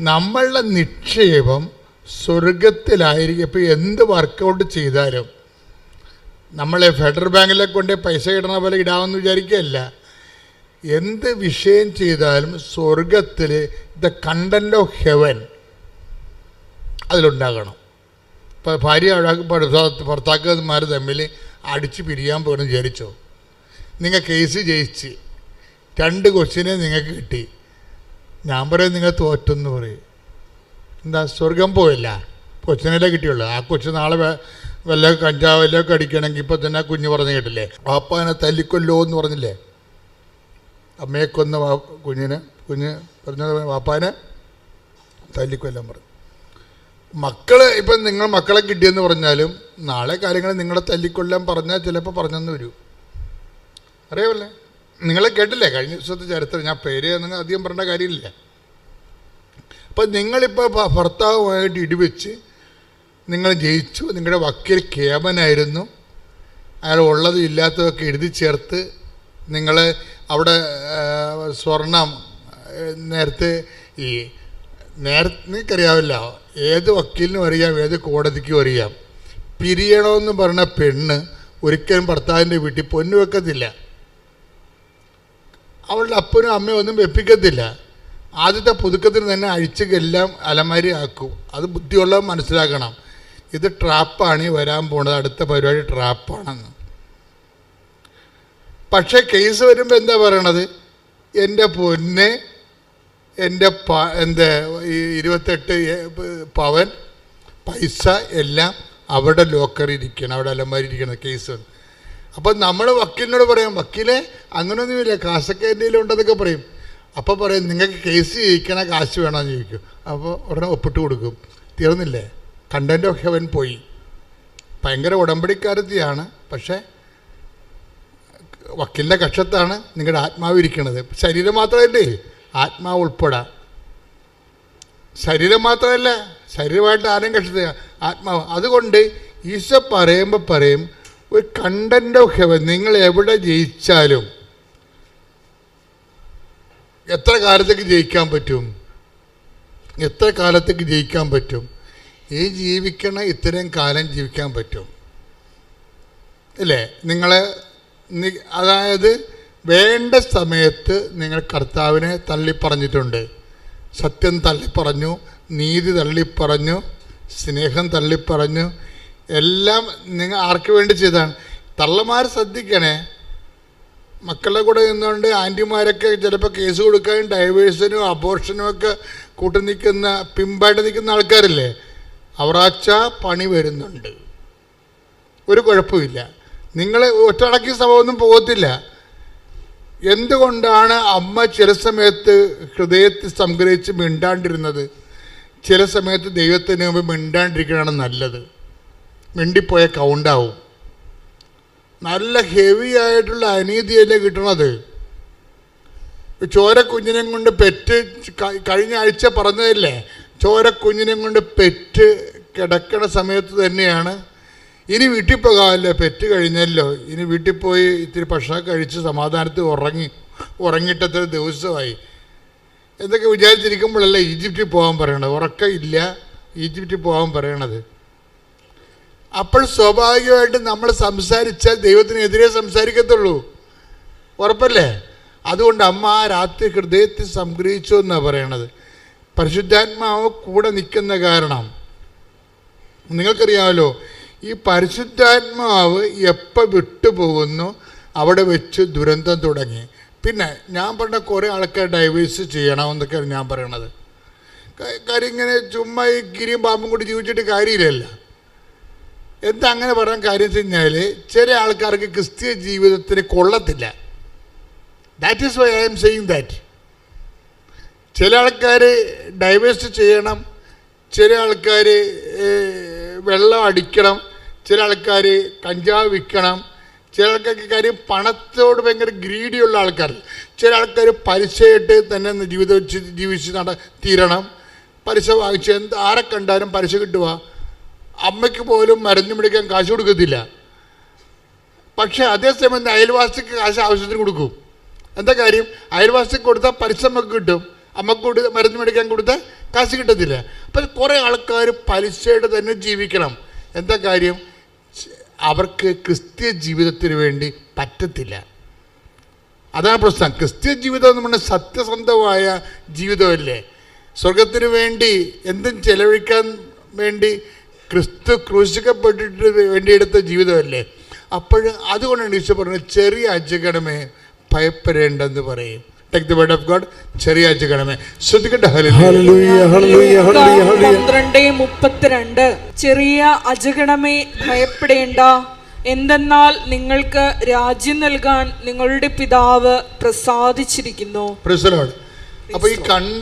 Speaker 1: നമ്മളുടെ നിക്ഷേപം സ്വർഗത്തിലായിരിക്കും. ഇപ്പോൾ എന്ത് വർക്കൗട്ട് ചെയ്താലും നമ്മളെ ഫെഡറൽ ബാങ്കിലെ കൊണ്ട് പൈസ ഇടണ പോലെ ഇടാമെന്ന് വിചാരിക്കുകയല്ല. എന്ത് വിഷയം ചെയ്താലും സ്വർഗത്തിൽ ദ കണ്ടന്റ് ഓഫ് ഹെവൻ അതിലുണ്ടാകണം. ഇപ്പോൾ ഭാര്യ ഭർത്താക്കന്മാർ തമ്മിൽ അടിച്ച് പിരിയാൻ പോകണമെന്ന് വിചാരിച്ചോ? നിങ്ങൾ കേസ് ജയിച്ച് 2 കൊച്ചിനെ നിങ്ങൾക്ക് കിട്ടി, ഞാൻ പറയും നിങ്ങൾ തോറ്റെന്ന് പറയും. എന്താ? സ്വർഗം പോയില്ല, കൊച്ചിനല്ലേ കിട്ടിയുള്ളൂ. ആ കൊച്ചു നാളെ വല്ല കഞ്ചാവിലൊക്കെ അടിക്കണമെങ്കിൽ ഇപ്പം തന്നെ കുഞ്ഞ് പറഞ്ഞു കേട്ടില്ലേ, വാപ്പാനെ തല്ലിക്കൊല്ലോ എന്ന് പറഞ്ഞില്ലേ? അമ്മയെ കൊന്ന കുഞ്ഞ് പറഞ്ഞത് വാപ്പാനെ തല്ലിക്കൊല്ലാൻ പറഞ്ഞു. ഇപ്പം നിങ്ങൾ മക്കളെ കിട്ടിയെന്ന് പറഞ്ഞാലും നാളെ കാര്യങ്ങൾ നിങ്ങളെ തല്ലിക്കൊല്ലാൻ പറഞ്ഞാൽ ചിലപ്പോൾ പറഞ്ഞെന്ന് വരൂ. അറിയാമല്ലേ? നിങ്ങളെ കേട്ടില്ലേ കഴിഞ്ഞ ദിവസത്തെ ചരിത്രം? ഞാൻ പേര് നിങ്ങൾ അധികം പറയേണ്ട കാര്യമില്ല. അപ്പം നിങ്ങളിപ്പോൾ ഭർത്താവുമായിട്ട് ഇടിവെച്ച് നിങ്ങൾ ജയിച്ചു. നിങ്ങളുടെ വക്കീൽ കേമനായിരുന്നു. അയാൾ ഉള്ളത് ഇല്ലാത്തതൊക്കെ എഴുതി ചേർത്ത് നിങ്ങൾ അവിടെ സ്വർണം നേരത്തെ നിങ്ങൾക്കറിയാവില്ല, ഏത് വക്കീലിനും അറിയാം, ഏത് കോടതിക്കും അറിയാം, പിരിയണമെന്ന് പറഞ്ഞ പെണ്ണ് ഒരിക്കലും ഭർത്താവിൻ്റെ വീട്ടിൽ പൊന്നു വെക്കത്തില്ല. അവളുടെ അപ്പനും അമ്മയും ഒന്നും വെപ്പിക്കത്തില്ല. ആദ്യത്തെ പുതുക്കത്തിന് തന്നെ അഴിച്ചെല്ലാം അലമാരി ആക്കും. അത് ബുദ്ധിയുള്ളവർ മനസ്സിലാക്കണം. ഇത് ട്രാപ്പാണ് ഈ വരാൻ പോണത്, അടുത്ത പരിപാടി ട്രാപ്പാണെന്ന്. പക്ഷേ കേസ് വരുമ്പോൾ എന്താ പറയണത്? എൻ്റെ പൊന്നെ, എൻ്റെ 28 പവൻ പൈസ എല്ലാം അവിടെ ലോക്കറിൽ ഇരിക്കണം, അവിടെ അലമാരി ഇരിക്കണം കേസ്. അപ്പം നമ്മൾ വക്കീലിനോട് പറയാം, വക്കീലെ അങ്ങനെയൊന്നുമില്ല, കാശൊക്കെ എൻ്റെ ഉണ്ടെന്നൊക്കെ പറയും. അപ്പോൾ പറയും നിങ്ങൾക്ക് കേസ് ജയിക്കണ കാശ് വേണമെന്ന് ചോദിക്കും. അപ്പോൾ ഉടനെ ഒപ്പിട്ട് കൊടുക്കും. തീർന്നില്ലേ? കണ്ടന്റ് ഓഫ് ഹെവൻ പോയി. ഭയങ്കര ഉടമ്പടിക്കാരത്തിയാണ്, പക്ഷേ വക്കീലിൻ്റെ കക്ഷത്താണ് നിങ്ങളുടെ ആത്മാവ് ഇരിക്കണത്. ശരീരം മാത്രമല്ലേ, ആത്മാവ് ഉൾപ്പെടാം. ശരീരം മാത്രമല്ല, ശരീരമായിട്ട് ആരും കക്ഷത, ആത്മാവ്. അതുകൊണ്ട് ഈശോ പറയുമ്പോൾ പറയും ഒരു കണ്ടന്റ് ഓഫ് ഹെവൻ. നിങ്ങൾ എവിടെ ജയിച്ചാലും എത്ര കാലത്തേക്ക് ജയിക്കാൻ പറ്റും? എത്ര കാലത്തേക്ക് ജയിക്കാൻ പറ്റും? ഈ ജീവിക്കണ ഇത്രയും കാലം ജീവിക്കാൻ പറ്റും അല്ലേ? അതായത് വേണ്ട സമയത്ത് നിങ്ങൾ കർത്താവിനെ തള്ളിപ്പറഞ്ഞിട്ടുണ്ട്. സത്യം തള്ളിപ്പറഞ്ഞു, നീതി തള്ളിപ്പറഞ്ഞു, സ്നേഹം തള്ളിപ്പറഞ്ഞു. എല്ലാം നിങ്ങൾ ആർക്ക് വേണ്ടി ചെയ്താണ്? തള്ളമാർ ശ്രദ്ധിക്കണേ. മക്കളുടെ കൂടെ നിന്നുകൊണ്ട് ആൻറ്റിമാരൊക്കെ ചിലപ്പോൾ കേസ് കൊടുക്കാനും ഡൈവേഴ്സിനും അബോർഷനും ഒക്കെ കൂട്ടി നിൽക്കുന്ന, പിമ്പായിട്ട് നിൽക്കുന്ന ആൾക്കാരില്ലേ, അവറാച്ച പണി വരുന്നുണ്ട്. ഒരു കുഴപ്പമില്ല. നിങ്ങൾ ഒറ്റടക്കി സഭയൊന്നും പോകത്തില്ല. എന്തുകൊണ്ടാണ് അമ്മ ചില സമയത്ത് ഹൃദയത്തിൽ സംഗ്രഹിച്ച് മിണ്ടാണ്ടിരുന്നത്? ചില സമയത്ത് ദൈവത്തിന് മുമ്പ് മിണ്ടാണ്ടിരിക്കണതാണ് നല്ലത്. മിണ്ടിപ്പോയ കൗണ്ടാവും. നല്ല ഹെവി ആയിട്ടുള്ള അനീതിയല്ലേ കിട്ടണത്. ചോര കുഞ്ഞിനെ കൊണ്ട് പെറ്റ് കഴിഞ്ഞ ആഴ്ച പറഞ്ഞതല്ലേ, ചോര കുഞ്ഞിനെ കൊണ്ട് പെറ്റ് കിടക്കണ സമയത്ത് തന്നെയാണ് ഇനി വീട്ടിൽ പോകാമല്ലോ, പെറ്റ് കഴിഞ്ഞല്ലോ, ഇനി വീട്ടിൽ പോയി ഇത്തിരി ഭക്ഷണം കഴിച്ച് സമാധാനത്തിൽ ഉറങ്ങിയിട്ടത്ര ദിവസമായി എന്തൊക്കെ വിചാരിച്ചിരിക്കുമ്പോഴല്ലേ ഈജിപ്തിൽ പോകാൻ പറയണത്. ഉറക്കമില്ല, ഈജിപ്തിൽ പോകാൻ പറയണത്. അപ്പോൾ സ്വാഭാവികമായിട്ട് നമ്മൾ സംസാരിച്ചാൽ ദൈവത്തിനെതിരെ സംസാരിക്കത്തുള്ളൂ, ഉറപ്പല്ലേ? അതുകൊണ്ട് അമ്മ ആ രാത്രി ഹൃദയത്തിൽ സംഗ്രഹിച്ചു എന്നാണ് പറയണത്. പരിശുദ്ധാത്മാവ് കൂടെ നിൽക്കുന്ന കാരണം നിങ്ങൾക്കറിയാമല്ലോ, ഈ പരിശുദ്ധാത്മാവ് എപ്പോൾ വിട്ടുപോകുന്നു അവിടെ വെച്ച് ദുരന്തം തുടങ്ങി. പിന്നെ ഞാൻ പറഞ്ഞ കുറേ ആൾക്കാർ ഡൈവേഴ്സ് ചെയ്യണമെന്നൊക്കെയാണ് ഞാൻ പറയണത്. കാര്യം ഇങ്ങനെ ചുമ്മാ ഈ ഗിരിയും പാമ്പും കൂടി ജീവിച്ചിട്ട് കാര്യമില്ലല്ലോ. എന്താ അങ്ങനെ പറയാൻ കാര്യം വെച്ച് കഴിഞ്ഞാൽ ചില ആൾക്കാർക്ക് ക്രിസ്തീയ ജീവിതത്തിന് കൊള്ളത്തില്ല. That is why I'm saying that. ചില ആൾക്കാർ ഡൈവേഴ്സ് ചെയ്യണം, ചില ആൾക്കാർ വെള്ളം അടിക്കണം, ചില ആൾക്കാർ കഞ്ചാവ് വിൽക്കണം, ചില ആൾക്കാർക്ക് കാര്യം പണത്തോട് ഭയങ്കര ഗ്രീഡിയുള്ള ആൾക്കാർ, ചില ആൾക്കാർ പലിശയായിട്ട് തന്നെ ജീവിച്ച് തീരണം. പലിശ വാങ്ങിച്ച് ആരെ കണ്ടാലും പലിശ കിട്ടുക. അമ്മയ്ക്ക് പോലും മരുന്ന് മേടിക്കാൻ കാശ് കൊടുക്കത്തില്ല. പക്ഷേ അതേസമയം അയൽവാസിക്ക് കാശ് ആവശ്യത്തിന് കൊടുക്കും. എന്താ കാര്യം? അയൽവാസിക്ക് കൊടുത്താൽ പലിശ നമുക്ക് കിട്ടും, അമ്മക്ക് മരുന്ന് മേടിക്കാൻ കൊടുത്താൽ കാശ് കിട്ടത്തില്ല. അപ്പം കുറേ ആൾക്കാർ പലിശയുടെ തന്നെ ജീവിക്കണം. എന്താ കാര്യം? അവർക്ക് ക്രിസ്തീയ ജീവിതത്തിന് വേണ്ടി പറ്റത്തില്ല. അതാണ് പ്രശ്നം. ക്രിസ്തീയ ജീവിതം എന്ന് പറഞ്ഞാൽ സത്യസന്ധമായ ജീവിതമല്ലേ. സ്വർഗത്തിന് വേണ്ടി എന്തും ചെലവഴിക്കാൻ വേണ്ടി ക്രിസ്തു ക്രൂശിക്കപ്പെട്ടിട്ട് വേണ്ടിയെടുത്ത ജീവിതമല്ലേ. അപ്പോൾ അതുകൊണ്ടാണ് ഈശോ പറഞ്ഞത് ചെറിയ അജഗണമേ ഭയപ്പെടേണ്ടെന്ന് പറയും. Take the word of God. ചെറിയ അജഗണമേ ശ്രദ്ധിക്കട്ടെ.
Speaker 2: 12:32 ചെറിയ അജഗണമേ ഭയപ്പെടേണ്ട, എന്തെന്നാൽ നിങ്ങൾക്ക് രാജ്യം നൽകാൻ നിങ്ങളുടെ പിതാവ് പ്രസാദിച്ചിരിക്കുന്നു.
Speaker 1: അപ്പൊ ഈ കണ്ട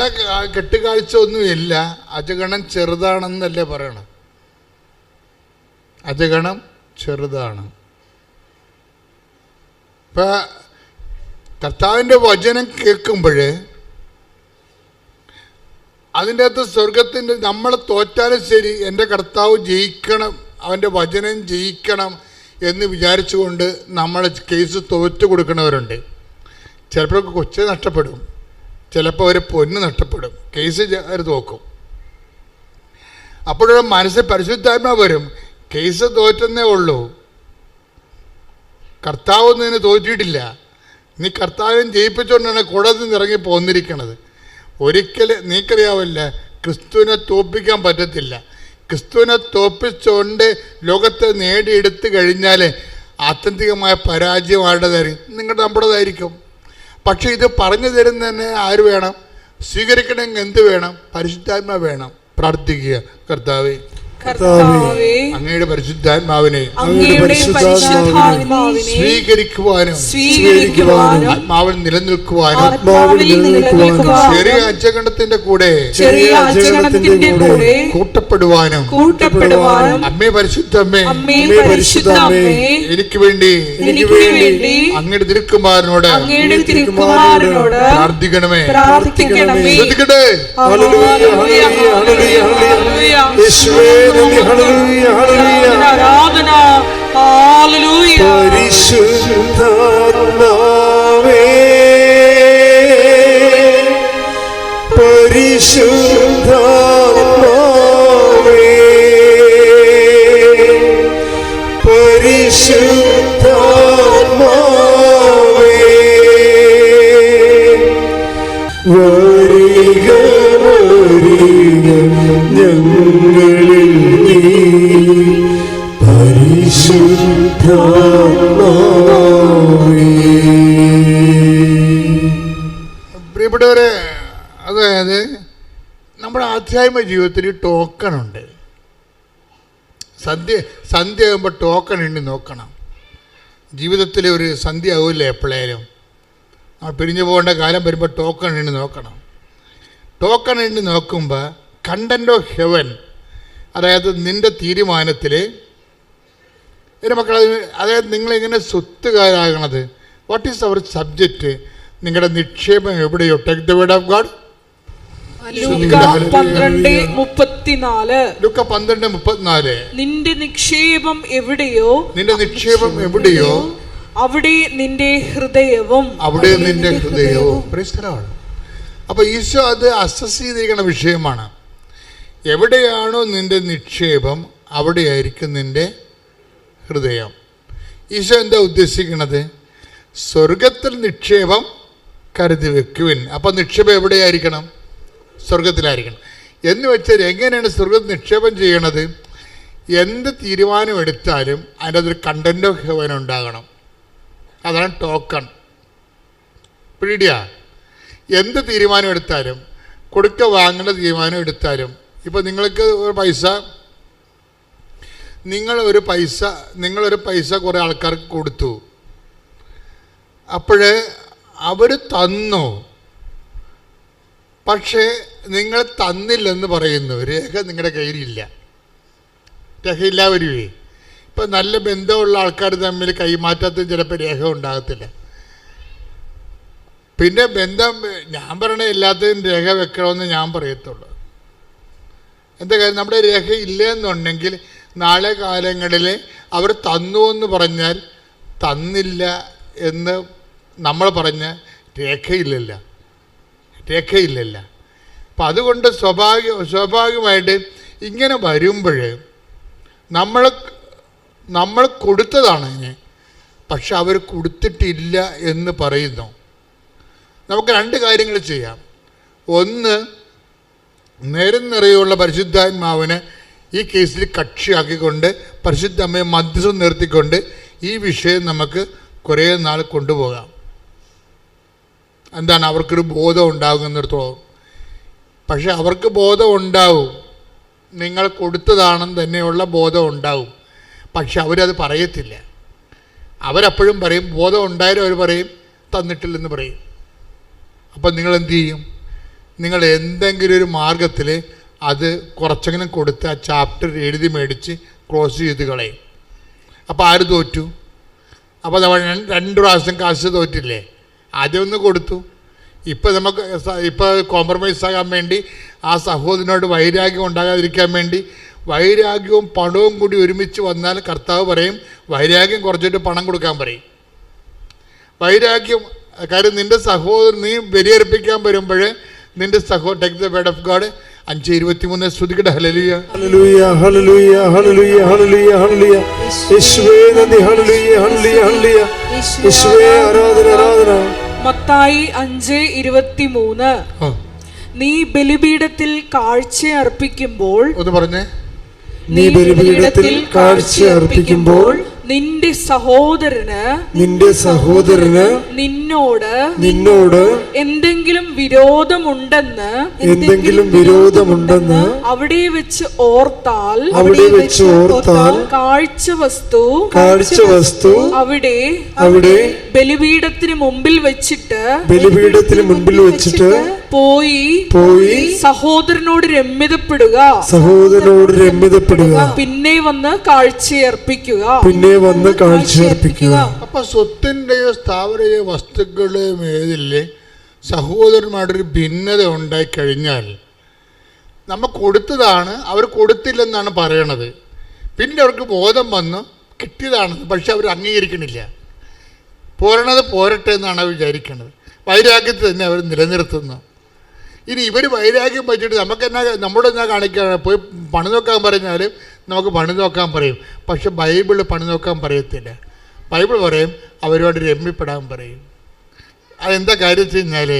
Speaker 1: കെട്ടുകാഴ്ച ഒന്നുമില്ല. അജഗണം ചെറുതാണെന്നല്ലേ പറയണം. അജഗണം ചെറുതാണ്. ഇപ്പൊ കർത്താവിൻ്റെ വചനം കേൾക്കുമ്പോൾ അതിൻ്റെ അകത്ത് സ്വർഗത്തിൻ്റെ നമ്മൾ തോറ്റാലും ശരി എൻ്റെ കർത്താവ് ജയിക്കണം, അവൻ്റെ വചനം ജയിക്കണം എന്ന് വിചാരിച്ചുകൊണ്ട് നമ്മൾ കേസ് തോറ്റു കൊടുക്കുന്നവരുണ്ട്. ചിലപ്പോൾ കൊച്ചു നഷ്ടപ്പെടും, ചിലപ്പോൾ അവർ പൊന്ന് നഷ്ടപ്പെടും, കേസ് അവർ തോക്കും. അപ്പോഴൊരു മനസ്സിൽ പരിശുദ്ധാത്മാവ് വരും, കേസ് തോറ്റെന്നേ ഉള്ളൂ, കർത്താവ് ഒന്നും തോറ്റിയിട്ടില്ല, നീ കർത്താവിനെ ജയിപ്പിച്ചുകൊണ്ടാണ് കോടതിയിൽ നിന്ന് ഇറങ്ങി പോന്നിരിക്കണത്. ഒരിക്കലും നീക്കറിയാവില്ല, ക്രിസ്തുവിനെ തോൽപ്പിക്കാൻ പറ്റത്തില്ല. ക്രിസ്തുവിനെ തോൽപ്പിച്ചുകൊണ്ട് ലോകത്തെ നേടിയെടുത്തു കഴിഞ്ഞാൽ ആത്യന്തികമായ പരാജയം ആരുടേതായിരിക്കും? നമ്മുടേതായിരിക്കും. പക്ഷെ ഇത് പറഞ്ഞു തരുന്നതന്നെ ആര് വേണം? സ്വീകരിക്കണമെങ്കിൽ എന്ത് വേണം? പരിശുദ്ധാത്മാവ് വേണം. പ്രാർത്ഥിക്കുക, കർത്താവേ അങ്ങയുടെ പരിശുദ്ധാത്മാവിനെ സ്വീകരിക്കുവാനും ആത്മാവിൽ നിലനിൽക്കുവാനും ചെറിയ അജഗണത്തിന്റെ കൂടെ കൂട്ടപ്പെടുവാനും അമ്മേ പരിശുദ്ധമ്മേ എനിക്ക് വേണ്ടി അങ്ങയുടെ തിരുക്കുമാരനോട് പ്രാർത്ഥിക്കണമേ. ശ്രദ്ധിക്കട്ടെ.
Speaker 2: ആരാധന. ഹല്ലേലൂയ.
Speaker 4: പരിശുദ്ധാത്മാവേ പരിശുദ്ധാത്മാവേ പരിശുദ്ധാത്മാവേ വരിക വരിക ഞങ്ങളിൽ നീ പരിശുദ്ധാത്മാവേ.
Speaker 1: പ്രിയപ്പെട്ടവരെ, അതായത് നമ്മുടെ ആധ്യാത്മിക ജീവിതത്തിൽ ടോക്കണുണ്ട്. സന്ധ്യ ആകുമ്പോൾ ടോക്കൺ എണ്ണി നോക്കണം. ജീവിതത്തിൽ ഒരു സന്ധ്യ ആവില്ലേ എപ്പോഴേലും? നമ്മൾ പിരിഞ്ഞു പോകേണ്ട കാലം വരുമ്പോൾ ടോക്കൺ എണ്ണി നോക്കണം. ടോക്കൺ എണ്ണി നോക്കുമ്പോൾ കണ്ടന്റ് ഓഫ് ഹെവൻ, അതായത് നിൻ്റെ തീരുമാനത്തിൽ എൻ്റെ മക്കൾ, അതായത് നിങ്ങളെങ്ങനെ സ്വത്തുകാരാകണത്, വാട്ട് ഈസ് അവർ സബ്ജക്റ്റ്, നിങ്ങളുടെ നിക്ഷേപം എവിടെയോ? Take the word of God.
Speaker 2: Luka 12:34.
Speaker 1: Luka 12:34.
Speaker 2: നിന്റെ നിക്ഷേപം എവിടെയോ
Speaker 1: നിന്റെ നിക്ഷേപം എവിടെയോ
Speaker 2: അവിടെ നിന്റെ ഹൃദയവും.
Speaker 1: അവിടെ നിന്റെ ഹൃദയവും. Praise the Lord. അപ്പൊ ഈശോ അത് അസസ് ചെയ്തിരിക്കുന്ന വിഷയമാണ്. എവിടെയാണോ നിന്റെ നിക്ഷേപം അവിടെയായിരിക്കും നിന്റെ ഹൃദയം. ഈശോ എന്താ ഉദ്ദേശിക്കുന്നത്? സ്വർഗത്തിൽ നിക്ഷേപം കരുതി വെക്കുവിൻ. അപ്പം നിക്ഷേപം എവിടെയായിരിക്കണം? സ്വർഗത്തിലായിരിക്കണം. എന്ന് വെച്ചാൽ എങ്ങനെയാണ് സ്വർഗത്തിൽ നിക്ഷേപം ചെയ്യണത്? എന്ത് തീരുമാനം എടുത്താലും അതിൻ്റെ അതൊരു കണ്ടന്റ് ഓഫ് ഹെവൻ ഉണ്ടാകണം. അതാണ് ടോക്കൺ. പിടിയാ. എന്ത് തീരുമാനം എടുത്താലും, കൊടുക്ക വാങ്ങേണ്ട തീരുമാനം എടുത്താലും, ഇപ്പം നിങ്ങൾക്ക് നിങ്ങളൊരു പൈസ കുറേ ആൾക്കാർക്ക് കൊടുത്തു. അപ്പോൾ അവർ തന്നു, പക്ഷേ നിങ്ങൾ തന്നില്ലെന്ന് പറയുന്നു. രേഖ നിങ്ങളുടെ കയ്യിലില്ല. രേഖയില്ല വരുവേ. ഇപ്പം നല്ല ബന്ധമുള്ള ആൾക്കാർ തമ്മിൽ കൈമാറ്റത്തിന് ചിലപ്പോൾ രേഖ ഉണ്ടാകത്തില്ല. പിന്നെ ബന്ധം, ഞാൻ പറയണ എല്ലാത്തിനും രേഖ വെക്കണമെന്ന് ഞാൻ പറയത്തുള്ളൂ. എന്താ കാര്യം? നമ്മുടെ രേഖ ഇല്ലെന്നുണ്ടെങ്കിൽ നാളെ കാലങ്ങളിൽ അവർ തന്നു എന്ന് പറഞ്ഞാൽ തന്നില്ല എന്ന് നമ്മൾ പറഞ്ഞ രേഖയില്ലല്ല. അപ്പം അതുകൊണ്ട് സ്വാഭാവികമായിട്ട് ഇങ്ങനെ വരുമ്പോൾ നമ്മൾ കൊടുത്തതാണ് ഇതിന്, പക്ഷെ അവർ കൊടുത്തിട്ടില്ല എന്ന് പറയുന്നു. നമുക്ക് രണ്ട് കാര്യങ്ങൾ ചെയ്യാം. ഒന്ന്, നേരം നിറയുള്ള പരിശുദ്ധാത്മാവിനെ ഈ കേസിൽ കക്ഷിയാക്കിക്കൊണ്ട് പരിശുദ്ധ അമ്മയെ മധ്യസ്ഥം നിർത്തിക്കൊണ്ട് ഈ വിഷയം നമുക്ക് കുറേ നാൾ കൊണ്ടുപോകാം. എന്താണ്? അവർക്കൊരു ബോധം ഉണ്ടാകുന്നിടത്തോളം. പക്ഷെ അവർക്ക് ബോധം ഉണ്ടാവും, നിങ്ങൾ കൊടുത്തതാണെന്ന് തന്നെയുള്ള ബോധം ഉണ്ടാവും. പക്ഷെ അവരത് പറയത്തില്ല. അവരപ്പോഴും പറയും, ബോധം ഉണ്ടായാലും അവർ പറയും തന്നിട്ടില്ലെന്ന് പറയും. അപ്പം നിങ്ങൾ എന്തു ചെയ്യും? നിങ്ങൾ എന്തെങ്കിലും ഒരു മാർഗത്തിൽ അത് കുറച്ചെങ്കിലും കൊടുത്ത് ആ ചാപ്റ്റർ എഴുതി മേടിച്ച് ക്ലോസ് ചെയ്ത് കളയും. അപ്പോൾ ആര് തോറ്റു? അപ്പോൾ നമ്മൾ 2 പ്രാവശ്യം കാശ് തോറ്റില്ലേ? ആദ്യം ഒന്ന് കൊടുത്തു. ഇപ്പോൾ കോംപ്രമൈസ് ആകാൻ വേണ്ടി, ആ സഹോദരനോട് വൈരാഗ്യം ഉണ്ടാകാതിരിക്കാൻ വേണ്ടി, വൈരാഗ്യവും പണവും കൂടി ഒരുമിച്ച് വന്നാൽ കർത്താവ് പറയും വൈരാഗ്യം കുറച്ചിട്ട് പണം കൊടുക്കാൻ പറയും. വൈരാഗ്യം കാര്യം നിൻ്റെ സഹോദരൻ നീ ബലിയർപ്പിക്കാൻ വരുമ്പോൾ നിൻ്റെ take the word of God 5:23 സ്തുതിക്കട്ടെ. ഹല്ലേലൂയ
Speaker 4: ഹല്ലേലൂയ ഹല്ലേലൂയ ഹല്ലേലൂയ ഹല്ലേലൂയ ഹല്ലേലൂയ. യേശുവേ നന്ദി. ഹല്ലേലൂയ ഹല്ലേലൂയ ഹല്ലേലൂയ. യേശുവേ ആരാധന ആരാധന.
Speaker 2: മത്തായി 5:23. നീ ബലിപീഠത്തിൽ കാഴ്ച അർപ്പിക്കുമ്പോൾ,
Speaker 1: ഒന്ന് പറഞ്ഞേ,
Speaker 4: നീ ബലിപീഠത്തിൽ കാഴ്ച അർപ്പിക്കുമ്പോൾ
Speaker 2: നിന്റെ സഹോദരന് നിന്നോട് എന്തെങ്കിലും വിരോധമുണ്ടെന്ന് അവിടെ വെച്ച് ഓർത്താൽ കാഴ്ച വസ്തു അവിടെ ബലിപീഠത്തിന് മുമ്പിൽ വെച്ചിട്ട് പോയി സഹോദരനോട് രമ്യതപ്പെടുക. പിന്നെ വന്ന് കാഴ്ചയർപ്പിക്കുക.
Speaker 1: അപ്പൊ സ്വത്തിൻ്റെയോ സ്ഥാവരയോ വസ്തുക്കളുടെയോ മേലിലെ സഹോദരന്മാരുടെ ഭിന്നത ഉണ്ടായി കഴിഞ്ഞാൽ നമ്മൾ കൊടുത്തതാണ്, അവർ കൊടുത്തില്ലെന്നാണ് പറയണത്. പിന്നെ അവർക്ക് ബോധം വന്നു കിട്ടിയതാണെന്ന്, പക്ഷെ അവർ അംഗീകരിക്കണില്ല. പോരട്ടെ എന്നാണ് അവർ വിചാരിക്കുന്നത്. വൈരാഗ്യത്തിൽ തന്നെ അവർ നിലനിർത്തുന്നു. ഇനി ഇവർ വൈരാഗ്യം വെച്ചിട്ട് നമ്മുടെ എന്നാ കാണിക്കാൻ പോയി പണി നോക്കാൻ പറഞ്ഞാൽ നമുക്ക് പണി നോക്കാൻ പറയും. പക്ഷെ ബൈബിള് പണി നോക്കാൻ പറയത്തില്ല. ബൈബിൾ പറയും അവരോട് രമ്യപ്പെടാൻ പറയും. അതെന്താ കാര്യം വെച്ച് കഴിഞ്ഞാൽ,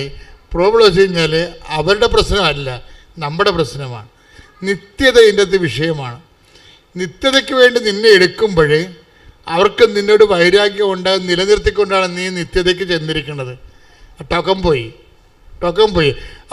Speaker 1: പ്രോബ്ലം വെച്ച് കഴിഞ്ഞാൽ അവരുടെ പ്രശ്നമല്ല, നമ്മുടെ പ്രശ്നമാണ്. നിത്യത ഇതിൻ്റെ അകത്ത് വിഷയമാണ്. നിത്യതയ്ക്ക് വേണ്ടി നിന്നെ എടുക്കുമ്പോഴേ അവർക്ക് നിന്നോട് വൈരാഗ്യം ഉണ്ടാകും. നിലനിർത്തിക്കൊണ്ടാണ് നീ നിത്യതയ്ക്ക് ചെന്നിരിക്കുന്നത്. ടോക്കം പോയി.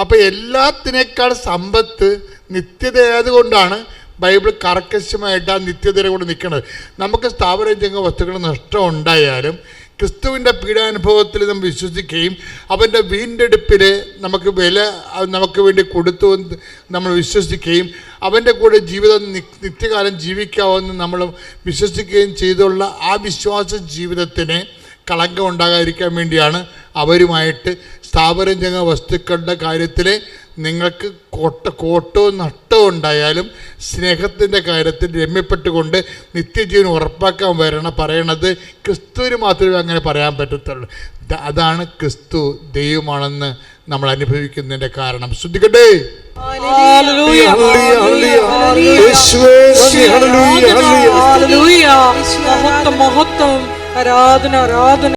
Speaker 1: അപ്പോൾ എല്ലാത്തിനേക്കാൾ സമ്പത്ത് നിത്യതയായതുകൊണ്ടാണ് ബൈബിൾ കർക്കശമായിട്ട് ആ നിത്യതയുടെ കൂടെ നിൽക്കുന്നത്. നമുക്ക് സ്ഥാപനജംഗ വസ്തുക്കൾ നഷ്ടം ഉണ്ടായാലും ക്രിസ്തുവിൻ്റെ പീഡാനുഭവത്തിൽ നമ്മൾ വിശ്വസിക്കുകയും അവൻ്റെ വീണ്ടെടുപ്പിൽ നമുക്ക് വേണ്ടി കൊടുത്തു നമ്മൾ വിശ്വസിക്കുകയും അവൻ്റെ കൂടെ ജീവിതം നിത്യകാലം ജീവിക്കാമെന്ന് നമ്മൾ വിശ്വസിക്കുകയും ചെയ്തുള്ള ആ വിശ്വാസ ജീവിതത്തിന് കളങ്കം ഉണ്ടാകാതിരിക്കാൻ വേണ്ടിയാണ് അവരുമായിട്ട് സ്ഥാപനം ചെയ്യുന്ന വസ്തുക്കളുടെ കാര്യത്തിൽ നിങ്ങൾക്ക് കോട്ടവും നഷ്ടവും ഉണ്ടായാലും സ്നേഹത്തിൻ്റെ കാര്യത്തിൽ രമ്യപ്പെട്ടുകൊണ്ട് നിത്യജീവൻ ഉറപ്പാക്കാൻ പറയണത് ക്രിസ്തുവിന് മാത്രമേ അങ്ങനെ പറയാൻ പറ്റത്തുള്ളൂ. അതാണ് ക്രിസ്തു ദൈവമാണെന്ന് നമ്മൾ അനുഭവിക്കുന്നതിൻ്റെ കാരണം. ശ്രദ്ധിക്കട്ടെ.
Speaker 2: മഹത്വം, ആരാധന.